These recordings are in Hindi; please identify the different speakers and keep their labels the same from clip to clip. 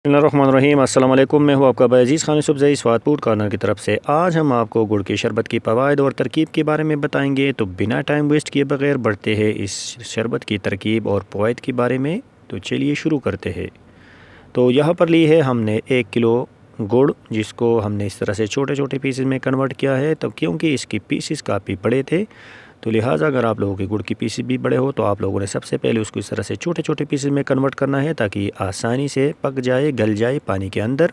Speaker 1: बिस्मिल्लाहिर्रहमानिर्रहीम। अस्सलाम वालेकुम। मैं हूँ आपका भाई अजीज़ खान सुबज़ई स्वादपूर कॉर्नर की तरफ से। आज हम आपको गुड़ के शरबत की फ़वाइद और तरकीब के बारे में बताएंगे। तो बिना टाइम वेस्ट किए बगैर बढ़ते हैं इस शरबत की तरकीब और फ़वाइद के बारे में। तो चलिए शुरू करते हैं। तो यहाँ पर ली है हमने 1 किलो गुड़, जिसको हमने इस तरह से छोटे छोटे पीसेस में कन्वर्ट किया है। तो क्योंकि इसकी पीसेस काफ़ी बड़े थे, तो लिहाजा अगर आप लोगों के गुड़ की पीसेस भी बड़े हो तो आप लोगों ने सबसे पहले उसको इस तरह से छोटे छोटे पीसेस में कन्वर्ट करना है, ताकि आसानी से पक जाए, गल जाए पानी के अंदर।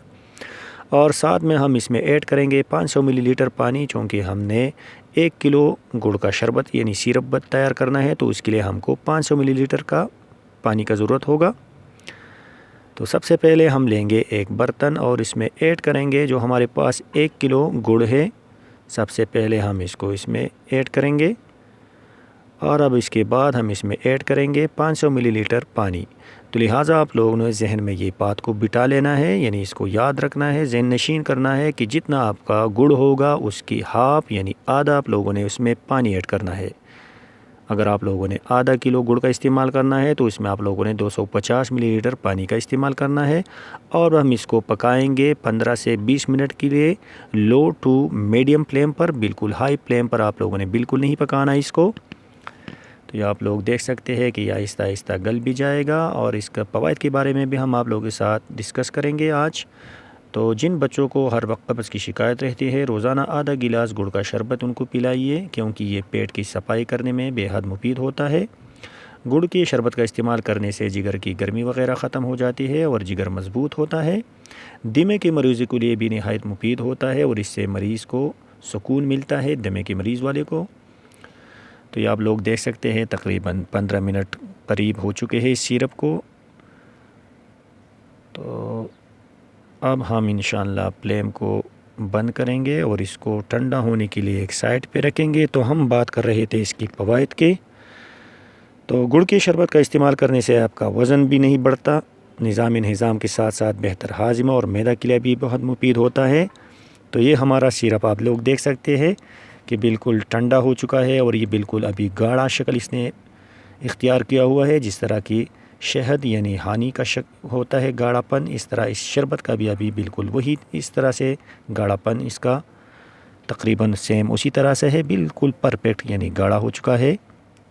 Speaker 1: और साथ में हम इसमें ऐड करेंगे 500 मिलीलीटर पानी, चूँकि हमने 1 किलो गुड़ का शरबत यानी सिरप तैयार करना है, तो उसके लिए हमको 500 मिलीलीटर का पानी का ज़रूरत होगा। तो सबसे पहले हम लेंगे एक बर्तन और इसमें ऐड करेंगे जो हमारे पास 1 किलो गुड़ है। सबसे पहले हम इसको इसमें ऐड करेंगे और अब इसके बाद हम इसमें ऐड करेंगे 500 मिलीलीटर पानी। तो लिहाजा आप लोगों ने जहन में ये बात को बिठा लेना है, यानी इसको याद रखना है, जहन नशीन करना है कि जितना आपका गुड़ होगा उसकी हाफ़ यानी आधा आप लोगों ने उसमें पानी ऐड करना है। अगर आप लोगों ने आधा किलो गुड़ का इस्तेमाल करना है तो इसमें आप लोगों ने 250 मिलीलीटर पानी का इस्तेमाल करना है। और हम इसको पकाएंगे 15 से 20 मिनट के लिए लो टू मीडियम फ्लेम पर। बिल्कुल हाई फ्लेम पर आप लोगों ने बिल्कुल नहीं पकाना इसको। तो ये आप लोग देख सकते हैं कि यह आहिस्ता आहिस्ता गल भी जाएगा। और इसका फ़वाइद के बारे में भी हम आप लोगों के साथ डिस्कस करेंगे आज। तो जिन बच्चों को हर वक्त कब्ज़ की शिकायत रहती है, रोज़ाना आधा गिलास गुड़ का शरबत उनको पिलाइए, क्योंकि ये पेट की सफाई करने में बेहद मुफीद होता है। गुड़ के शरबत का इस्तेमाल करने से जिगर की गर्मी वगैरह ख़त्म हो जाती है और जिगर मज़बूत होता है। दमे के मरीज़ के लिए भी नहायत मुफीद होता है और इससे मरीज़ को सुकून मिलता है, दमे के मरीज़ वाले को। तो ये आप लोग देख सकते हैं तकरीबन 15 मिनट करीब हो चुके हैं इस सिरप को। तो अब हम इंशाअल्लाह फ्लेम को बंद करेंगे और इसको ठंडा होने के लिए एक साइड पे रखेंगे। तो हम बात कर रहे थे इसकी फ़वाइद के। तो गुड़ के शरबत का इस्तेमाल करने से आपका वज़न भी नहीं बढ़ता, निज़ाम के साथ साथ बेहतर हाज़मा और मैदा के लिए भी बहुत मुफीद होता है। तो ये हमारा सिरप आप लोग देख सकते हैं कि बिल्कुल ठंडा हो चुका है और ये बिल्कुल अभी गाढ़ा शक्ल इसने इख्तियार किया हुआ है। जिस तरह की शहद यानी हानी का होता है गाढ़ापन, इस तरह इस शरबत का भी अभी बिल्कुल वही इस तरह से गाढ़ापन इसका तकरीबन सेम उसी तरह से है, बिल्कुल परफेक्ट यानी गाढ़ा हो चुका है।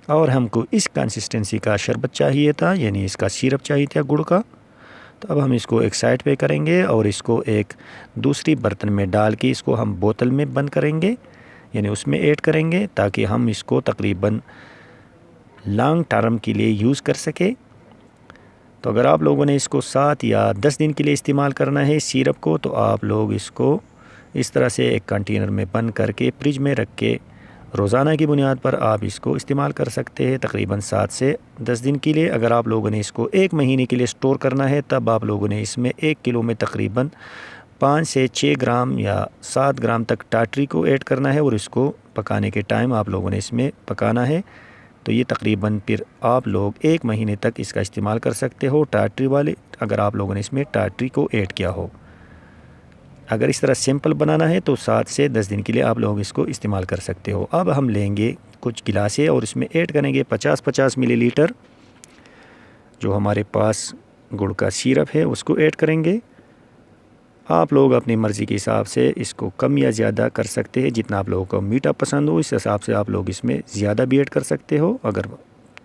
Speaker 1: और हमको इस कंसिस्टेंसी का शरबत चाहिए था, यानी इसका सिरप चाहिए था गुड़ का। तो अब हम इसको एक साइड पे करेंगे और इसको एक दूसरी बर्तन में डाल के इसको हम बोतल में बंद करेंगे, यानी उसमें ऐड करेंगे, ताकि हम इसको तकरीबन लॉन्ग टर्म के लिए यूज़ कर सके। तो अगर आप लोगों ने इसको 7 या 10 दिन के लिए इस्तेमाल करना है सिरप को, तो आप लोग इसको इस तरह से एक कंटेनर में बंद करके फ्रिज में रख के रोज़ाना की बुनियाद पर आप इसको इस्तेमाल कर सकते हैं तकरीबन 7 से 10 दिन के लिए। अगर आप लोगों ने इसको 1 महीने के लिए स्टोर करना है, तब आप लोगों ने इसमें 1 किलो में तकरीबन 5 से 6 ग्राम या 7 ग्राम तक टाटरी को ऐड करना है और इसको पकाने के टाइम आप लोगों ने इसमें पकाना है। तो ये तकरीबन फिर आप लोग 1 महीने तक इसका इस्तेमाल कर सकते हो टाटरी वाले, अगर आप लोगों ने इसमें टाटरी को ऐड किया हो। अगर इस तरह सिंपल बनाना है तो 7 से 10 दिन के लिए आप लोग इसको इस्तेमाल कर सकते हो। अब हम लेंगे कुछ गिलासें और इसमें ऐड करेंगे 50-50 मिलीलीटर जो हमारे पास गुड़ का सिरप है, उसको ऐड करेंगे। आप लोग अपनी मर्ज़ी के हिसाब से इसको कम या ज़्यादा कर सकते हैं, जितना आप लोगों को मीठा पसंद हो इस हिसाब से आप लोग इसमें ज़्यादा भी ऐड कर सकते हो। अगर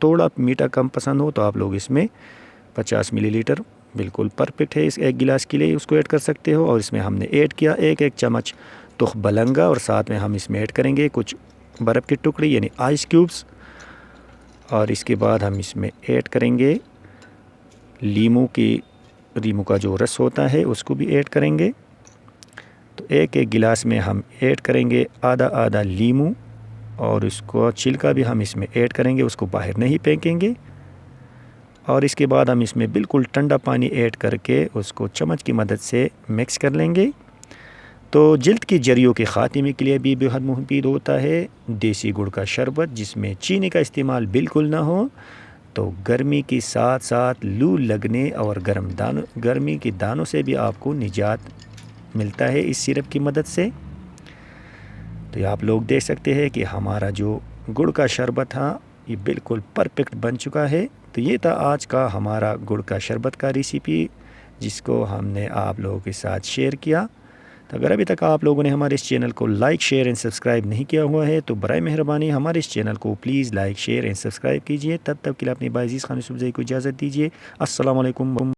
Speaker 1: थोड़ा मीठा कम पसंद हो तो आप लोग इसमें 50 मिलीलीटर बिल्कुल परफेक्ट है इस एक गिलास के लिए, उसको ऐड कर सकते हो। और इसमें हमने ऐड किया एक चम्मच तुख बलंगा और साथ में हम इसमें ऐड करेंगे कुछ बर्फ़ के टुकड़े यानी आइस क्यूब्स। और इसके बाद हम इसमें ऐड करेंगे लीमू का जो रस होता है उसको भी ऐड करेंगे। तो एक गिलास में हम ऐड करेंगे आधा लीमू और उसको छिलका भी हम इसमें ऐड करेंगे, उसको बाहर नहीं फेंकेंगे। और इसके बाद हम इसमें बिल्कुल ठंडा पानी ऐड करके उसको चम्मच की मदद से मिक्स कर लेंगे। तो जिल्द की जरियों के ख़ात्मे के लिए भी बेहद मुफीद होता है देसी गुड़ का शरबत, जिसमें चीनी का इस्तेमाल बिल्कुल ना हो। तो गर्मी के साथ साथ लू लगने और गर्मी के दानों से भी आपको निजात मिलता है इस सिरप की मदद से। तो ये आप लोग देख सकते हैं कि हमारा जो गुड़ का शरबत था ये बिल्कुल परफेक्ट बन चुका है। तो ये था आज का हमारा गुड़ का शरबत का रेसिपी। जिसको हमने आप लोगों के साथ शेयर किया। तो अगर अभी तक आप लोगों ने हमारे इस चैनल को लाइक शेयर एंड सब्सक्राइब नहीं किया हुआ है तो बराए मेहरबानी हमारे इस चैनल को please like share and subscribe कीजिए। तब तक के लिए अपनी बाज़ीज़ खान यूसुफ़ ज़ई को इजाज़त दीजिए। अस्सलाम वालेकुम।